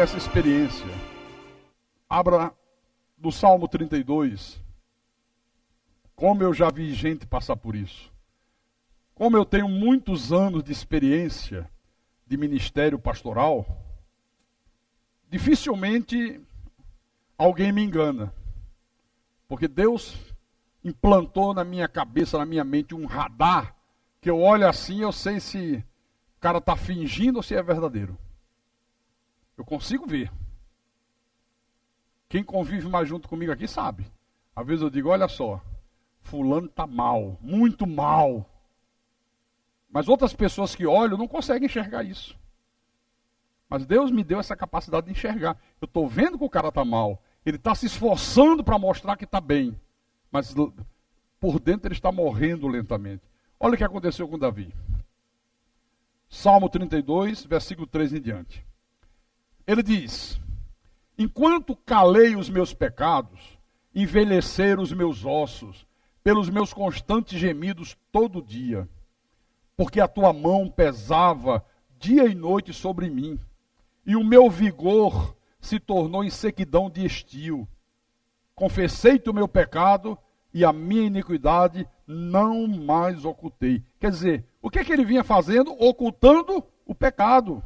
essa experiência. Abra do Salmo 32. Como eu já vi gente passar por isso. Como eu tenho muitos anos de experiência de ministério pastoral, dificilmente alguém me engana. Porque Deus implantou na minha cabeça, na minha mente, um radar, que eu olho assim, eu sei se o cara está fingindo ou se é verdadeiro. Eu consigo ver. Quem convive mais junto comigo aqui sabe. Às vezes eu digo, olha só, fulano está mal, muito mal. Mas outras pessoas que olham não conseguem enxergar isso. Mas Deus me deu essa capacidade de enxergar. Eu estou vendo que o cara está mal. Ele está se esforçando para mostrar que está bem. Mas por dentro ele está morrendo lentamente. Olha o que aconteceu com Davi. Salmo 32, versículo 3 em diante. Ele diz: enquanto calei os meus pecados, envelheceram os meus ossos, pelos meus constantes gemidos todo dia. Porque a tua mão pesava dia e noite sobre mim, e o meu vigor se tornou em sequidão de estio. Confessei-te o meu pecado, e a minha iniquidade não mais ocultei. Quer dizer, o que é que ele vinha fazendo? Ocultando o pecado.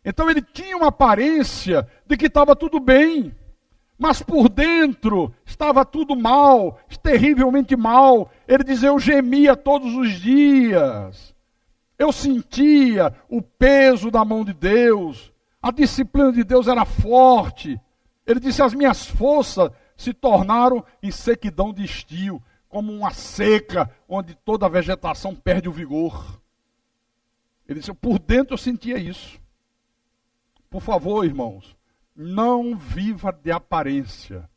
Então ele tinha uma aparência de que estava tudo bem, mas por dentro estava tudo mal, terrivelmente mal. Ele dizia, eu gemia todos os dias. Eu sentia o peso da mão de Deus. A disciplina de Deus era forte. Ele disse, as minhas forças se tornaram em sequidão de estio, como uma seca, onde toda a vegetação perde o vigor. Ele disse, por dentro eu sentia isso. Por favor, irmãos, não viva de aparência.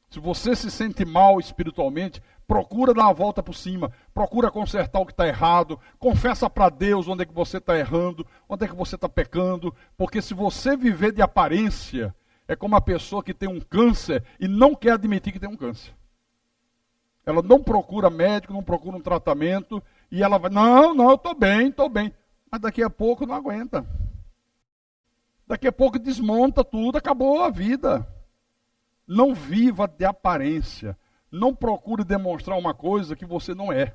Se você se sente mal espiritualmente, procura dar a volta por cima, procura consertar o que está errado, confessa para Deus onde é que você está errando, onde é que você está pecando, porque se você viver de aparência, é como a pessoa que tem um câncer e não quer admitir que tem um câncer. Ela não procura médico, não procura um tratamento, e ela vai, não, eu estou bem, mas daqui a pouco não aguenta. Daqui a pouco desmonta tudo, acabou a vida. Não viva de aparência. Não procure demonstrar uma coisa que você não é.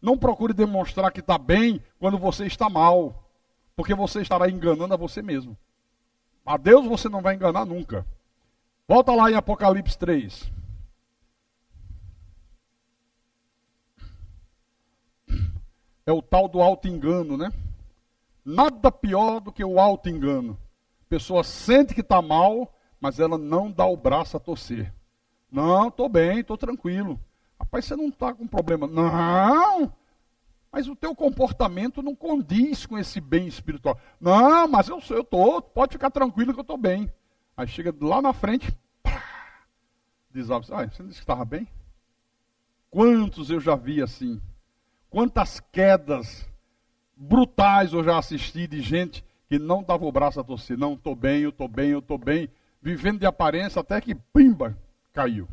Não procure demonstrar que está bem quando você está mal. Porque você estará enganando a você mesmo. A Deus você não vai enganar nunca. Volta lá em Apocalipse 3. É o tal do auto-engano, né? Nada pior do que o auto-engano. A pessoa sente que está mal, mas ela não dá o braço a torcer. Não, estou bem, estou tranquilo. Rapaz, você não está com problema. Não, mas o teu comportamento não condiz com esse bem espiritual. Não, mas eu estou, pode ficar tranquilo que eu estou bem. Aí chega lá na frente, diz algo, você não disse que estava bem? Quantos eu já vi assim? Quantas quedas brutais eu já assisti de gente que não dava o braço a torcer. Não, estou bem, eu estou bem. Vivendo de aparência até que, pimba, caiu.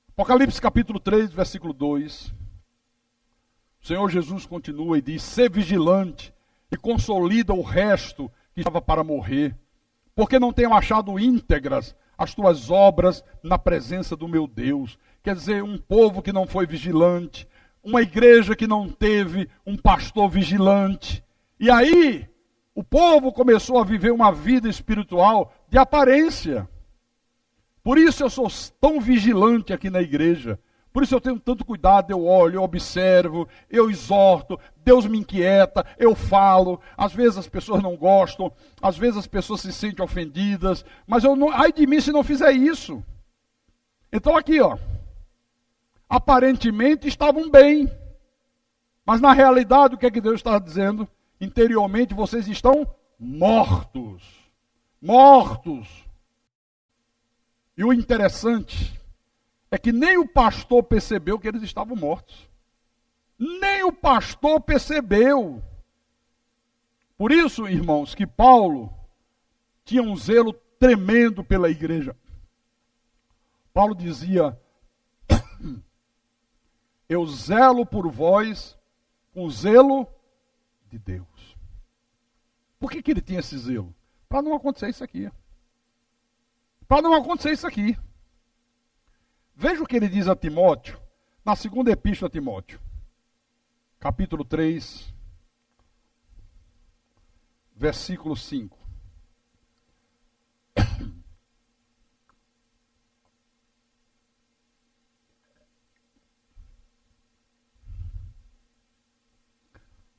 Apocalipse capítulo 3, versículo 2. O Senhor Jesus continua e diz, sê vigilante e consolida o resto que estava para morrer, porque não tenho achado íntegras as tuas obras na presença do meu Deus. Quer dizer, um povo que não foi vigilante, uma igreja que não teve um pastor vigilante. E aí, o povo começou a viver uma vida espiritual de aparência. Por isso eu sou tão vigilante aqui na igreja. Por isso eu tenho tanto cuidado, eu olho, eu observo, eu exorto, Deus me inquieta, eu falo. Às vezes as pessoas não gostam, às vezes as pessoas se sentem ofendidas, mas eu não, ai de mim se não fizer isso. Então aqui, ó, aparentemente estavam bem, mas na realidade o que é que Deus está dizendo? Interiormente vocês estão mortos. Mortos. E o interessante é que nem o pastor percebeu que eles estavam mortos. Nem o pastor percebeu. Por isso, irmãos, que Paulo tinha um zelo tremendo pela igreja. Paulo dizia, eu zelo por vós com zelo de Deus. Por que ele tinha esse zelo? Para não acontecer isso aqui. Para não acontecer isso aqui. Veja o que ele diz a Timóteo, na segunda epístola a Timóteo. Capítulo 3, versículo 5.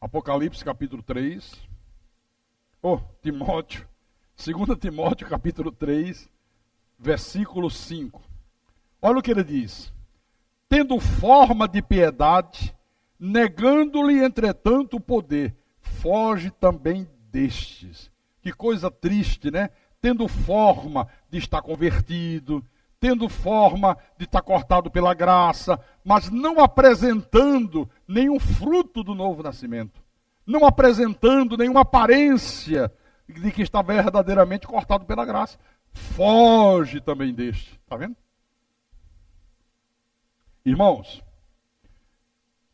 Apocalipse, capítulo 3. Timóteo. 2 Timóteo, capítulo 3, versículo 5. Olha o que ele diz. Tendo forma de piedade, negando-lhe, entretanto, o poder, foge também destes. Que coisa triste, né? Tendo forma de estar convertido, tendo forma de estar cortado pela graça, mas não apresentando nenhum fruto do novo nascimento. Não apresentando nenhuma aparência de que está verdadeiramente cortado pela graça. Foge também deste. Está vendo? Irmãos,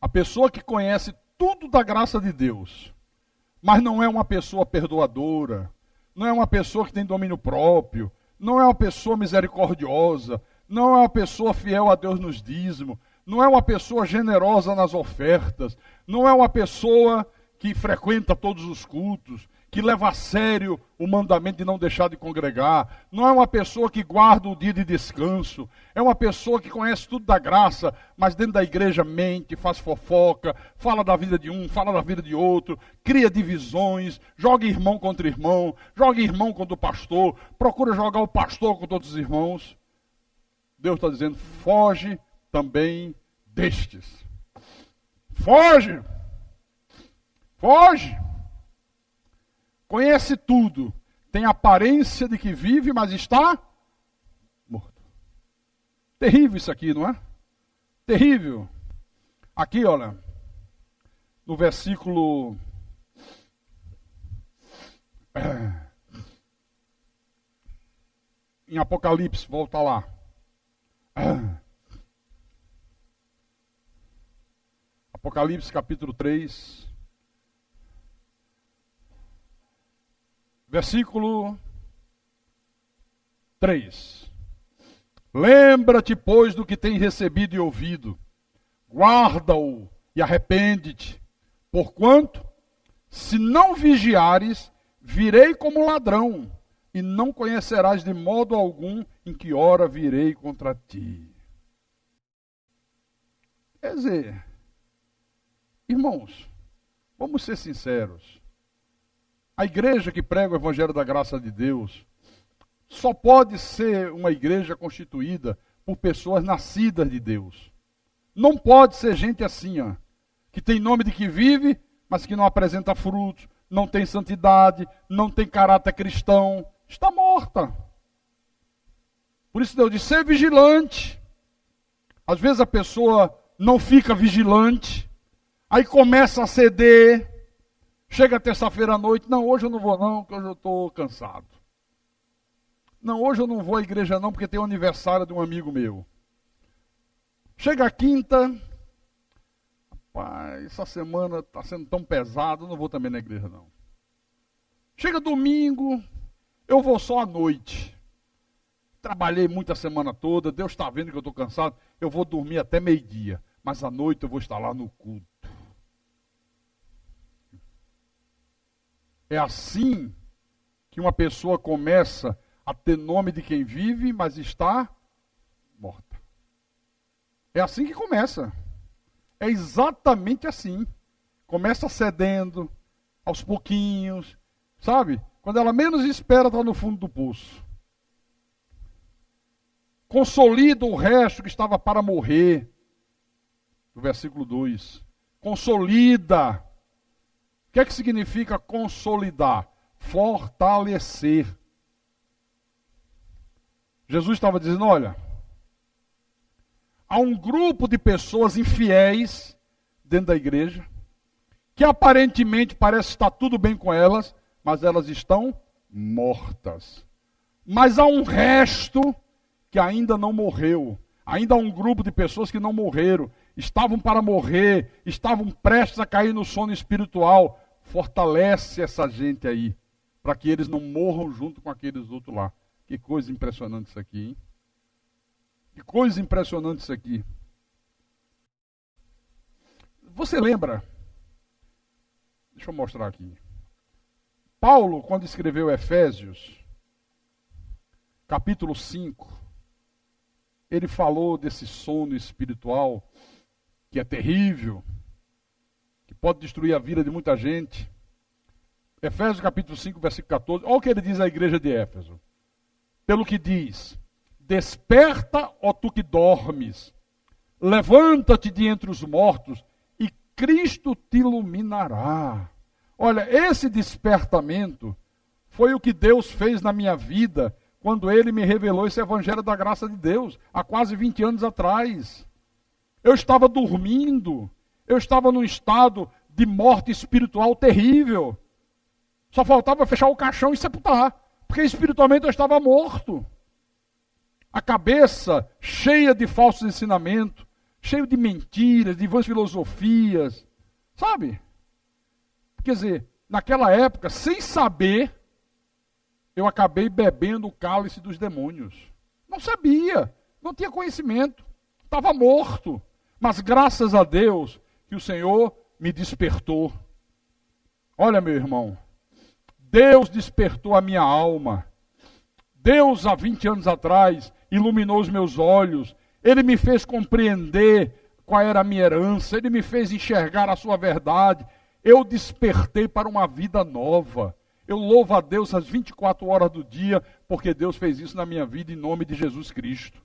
a pessoa que conhece tudo da graça de Deus, mas não é uma pessoa perdoadora, não é uma pessoa que tem domínio próprio, não é uma pessoa misericordiosa, não é uma pessoa fiel a Deus nos dízimos, não é uma pessoa generosa nas ofertas, não é uma pessoa que frequenta todos os cultos, que leva a sério o mandamento de não deixar de congregar, não é uma pessoa que guarda o dia de descanso, é uma pessoa que conhece tudo da graça, mas dentro da igreja mente, faz fofoca, fala da vida de um, fala da vida de outro, cria divisões, joga irmão contra irmão, joga irmão contra o pastor, procura jogar o pastor contra outros irmãos. Deus está dizendo, foge também destes. Foge! Foge! Conhece tudo, tem aparência de que vive, mas está morto. Terrível isso aqui, não é? Terrível. Aqui, olha, no versículo... Em Apocalipse, volta lá. Apocalipse capítulo 3... Versículo 3. Lembra-te, pois, do que tens recebido e ouvido. Guarda-o e arrepende-te. Porquanto, se não vigiares, virei como ladrão, e não conhecerás de modo algum em que hora virei contra ti. Quer dizer, irmãos, vamos ser sinceros. A igreja que prega o Evangelho da Graça de Deus só pode ser uma igreja constituída por pessoas nascidas de Deus. Não pode ser gente assim, ó, que tem nome de que vive, mas que não apresenta frutos, não tem santidade, não tem caráter cristão. Está morta. Por isso Deus diz, ser vigilante. Às vezes a pessoa não fica vigilante, aí começa a ceder. Chega terça-feira à noite, não, hoje eu não vou não, porque hoje eu estou cansado. Não, hoje eu não vou à igreja não, porque tem o aniversário de um amigo meu. Chega a quinta, rapaz, essa semana está sendo tão pesado, eu não vou também na igreja não. Chega domingo, eu vou só à noite. Trabalhei muito a semana toda, Deus está vendo que eu estou cansado, eu vou dormir até meio-dia, mas à noite eu vou estar lá no culto. É assim que uma pessoa começa a ter nome de quem vive, mas está morta. É assim que começa. É exatamente assim. Começa cedendo, aos pouquinhos, sabe? Quando ela menos espera, está no fundo do poço. Consolida o resto que estava para morrer. No versículo 2. Consolida. O que é que significa consolidar? Fortalecer. Jesus estava dizendo, olha, há um grupo de pessoas infiéis dentro da igreja, que aparentemente parece estar tudo bem com elas, mas elas estão mortas. Mas há um resto que ainda não morreu. Ainda há um grupo de pessoas que não morreram, estavam para morrer, estavam prestes a cair no sono espiritual. Fortalece essa gente aí. para que eles não morram junto com aqueles outros lá. Que coisa impressionante isso aqui, hein? Que coisa impressionante isso aqui. Você lembra? Deixa eu mostrar aqui. Paulo, quando escreveu Efésios, capítulo 5, ele falou desse sono espiritual que é terrível, que pode destruir a vida de muita gente. Efésios capítulo 5, versículo 14, olha o que ele diz à igreja de Éfeso. Pelo que diz, desperta, ó tu que dormes, levanta-te de entre os mortos, e Cristo te iluminará. Olha, esse despertamento foi o que Deus fez na minha vida, quando Ele me revelou esse evangelho da graça de Deus, há quase 20 anos atrás. Eu estava dormindo, eu estava num estado de morte espiritual terrível. Só faltava fechar o caixão e sepultar, porque espiritualmente eu estava morto. A cabeça cheia de falsos ensinamentos, cheio de mentiras, de vãs filosofias, sabe? Quer dizer, naquela época, sem saber, eu acabei bebendo o cálice dos demônios. Não sabia, não tinha conhecimento, estava morto. Mas graças a Deus que o Senhor me despertou. Olha, meu irmão, Deus despertou a minha alma. Deus, há 20 anos atrás, iluminou os meus olhos. Ele me fez compreender qual era a minha herança. Ele me fez enxergar a sua verdade. Eu despertei para uma vida nova. Eu louvo a Deus às 24 horas do dia, porque Deus fez isso na minha vida em nome de Jesus Cristo.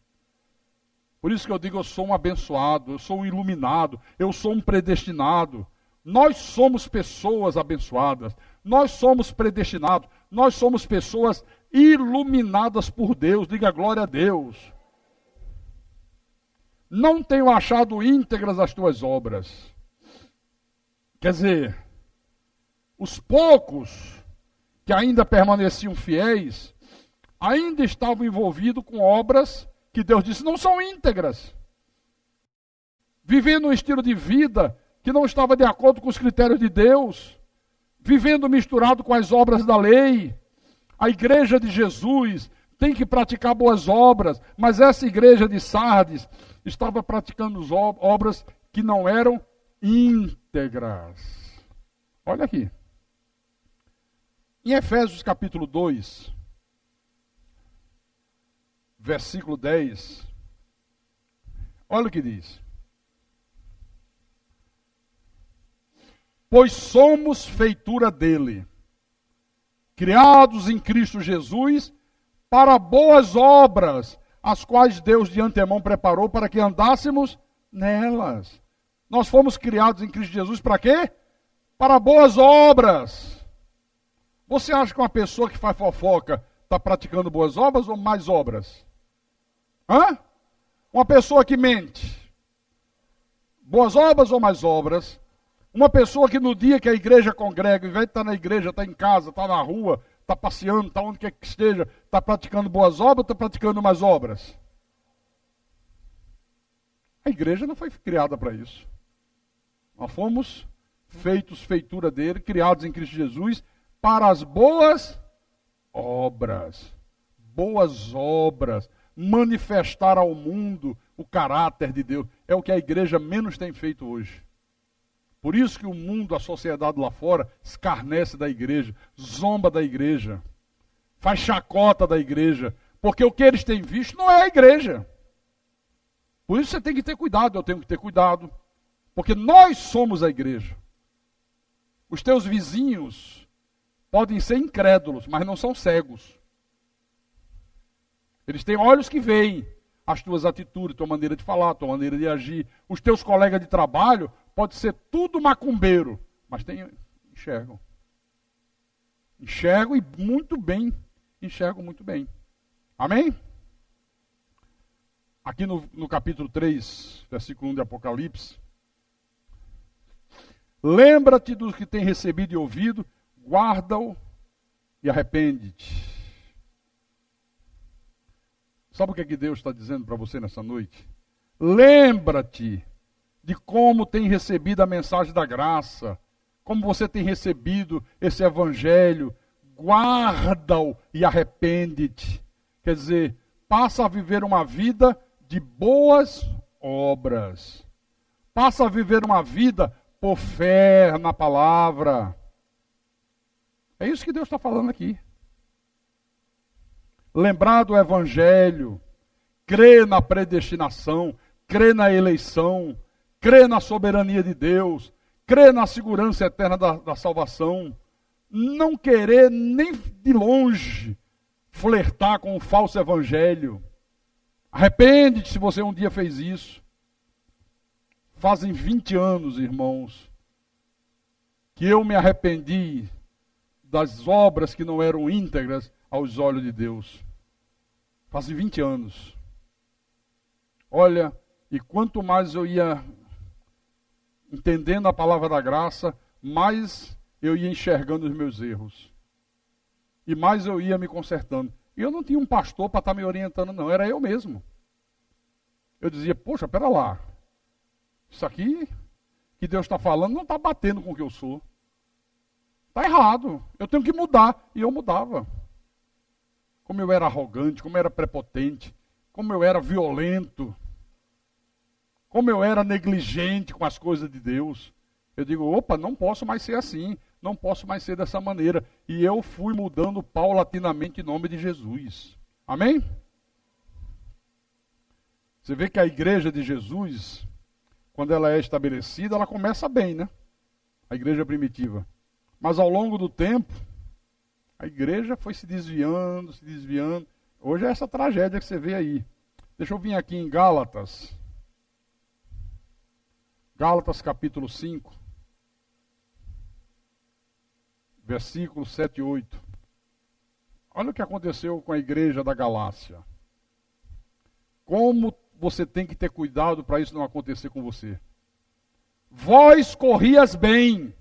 Por isso que eu digo, eu sou um abençoado, eu sou um iluminado, eu sou um predestinado. Nós somos pessoas abençoadas, nós somos predestinados, nós somos pessoas iluminadas por Deus. Diga glória a Deus. Não tenho achado íntegras as tuas obras. Quer dizer, os poucos que ainda permaneciam fiéis, ainda estavam envolvidos com obras que Deus disse não são íntegras. Vivendo um estilo de vida que não estava de acordo com os critérios de Deus, vivendo misturado com as obras da lei. A igreja de Jesus tem que praticar boas obras, mas essa igreja de Sardes estava praticando obras que não eram íntegras. Olha aqui. Em Efésios capítulo 2, versículo 10, olha o que diz. Pois somos feitura dele, criados em Cristo Jesus, para boas obras, as quais Deus de antemão preparou para que andássemos nelas. Nós fomos criados em Cristo Jesus para quê? Para boas obras. Você acha que uma pessoa que faz fofoca está praticando boas obras ou mais obras? Hã? Uma pessoa que mente, boas obras ou mais obras? Uma pessoa que no dia que a igreja congrega, ao invés de estar na igreja, está em casa, está na rua, está passeando, está onde quer que esteja, está praticando boas obras ou está praticando mais obras? A igreja não foi criada para isso. Nós fomos feitos, feitura dele, criados em Cristo Jesus, para as boas obras. Boas obras. Manifestar ao mundo o caráter de Deus. É o que a igreja menos tem feito hoje. Por isso que o mundo, a sociedade lá fora, escarnece da igreja, zomba da igreja, faz chacota da igreja, porque o que eles têm visto não é a igreja. Por isso você tem que ter cuidado, eu tenho que ter cuidado, porque nós somos a igreja. Os teus vizinhos podem ser incrédulos, mas não são cegos. Eles têm olhos que veem as tuas atitudes, tua maneira de falar, tua maneira de agir. Os teus colegas de trabalho pode ser tudo macumbeiro, mas enxergam. Enxergam e muito bem. Enxergam muito bem. Amém? Aqui no capítulo 3, versículo 1 de Apocalipse. Lembra-te dos que tem recebido e ouvido, guarda-o e arrepende-te. Sabe o que é que Deus está dizendo para você nessa noite? Lembra-te de como tem recebido a mensagem da graça, como você tem recebido esse evangelho. guarda-o e arrepende-te. Quer dizer, passa a viver uma vida de boas obras. Passa a viver uma vida por fé na palavra. É isso que Deus está falando aqui. Lembrar do Evangelho, crer na predestinação, crer na eleição, crer na soberania de Deus, crer na segurança eterna da salvação. Não querer nem de longe flertar com o falso evangelho. Arrepende-te se você um dia fez isso. Fazem 20 anos, irmãos, que eu me arrependi das obras que não eram íntegras aos olhos de Deus. Fazem 20 anos. Olha, e quanto mais eu ia entendendo a palavra da graça, mais eu ia enxergando os meus erros. E mais eu ia me consertando. E eu não tinha um pastor para estar me orientando, não. Era eu mesmo. Eu dizia, poxa, pera lá. Isso aqui que Deus está falando não está batendo com o que eu sou. Está errado. Eu tenho que mudar. E eu mudava. Como eu era arrogante, como eu era prepotente, como eu era violento, como eu era negligente com as coisas de Deus. Eu digo, opa, não posso mais ser assim, não posso mais ser dessa maneira. E eu fui mudando paulatinamente em nome de Jesus. Amém? Você vê que a igreja de Jesus, quando ela é estabelecida, ela começa bem, né? A igreja primitiva. Mas ao longo do tempo, a igreja foi se desviando, se desviando. Hoje é essa tragédia que você vê aí. Deixa eu vir aqui em Gálatas. Gálatas capítulo 5. Versículos 7 e 8. Olha o que aconteceu com a igreja da Galácia. Como você tem que ter cuidado para isso não acontecer com você. Vós corrias bem.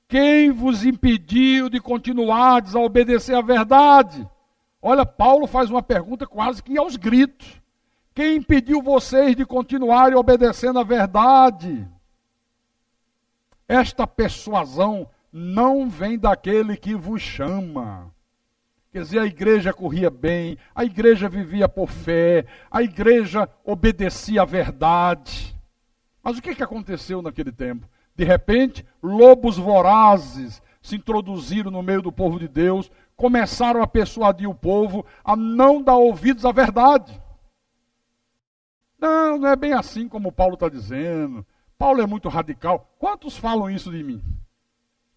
Quem vos impediu de continuardes a obedecer à verdade? Olha, Paulo faz uma pergunta quase que aos gritos. Quem impediu vocês de continuarem obedecendo à verdade? Esta persuasão não vem daquele que vos chama. Quer dizer, a igreja corria bem, a igreja vivia por fé, a igreja obedecia à verdade. Mas o que aconteceu naquele tempo? De repente, lobos vorazes se introduziram no meio do povo de Deus, começaram a persuadir o povo a não dar ouvidos à verdade. Não, não é bem assim como Paulo está dizendo. Paulo é muito radical. Quantos falam isso de mim?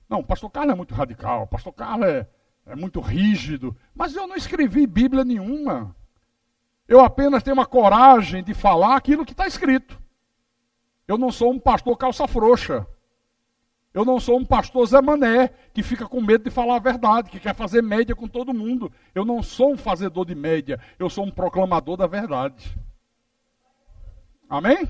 Não, o pastor Carlos é muito radical, o pastor Carlos é muito rígido. Mas eu não escrevi Bíblia nenhuma. Eu apenas tenho uma coragem de falar aquilo que está escrito. Eu não sou um pastor calça frouxa. Eu não sou um pastor Zé Mané, que fica com medo de falar a verdade, que quer fazer média com todo mundo. Eu não sou um fazedor de média, eu sou um proclamador da verdade. Amém?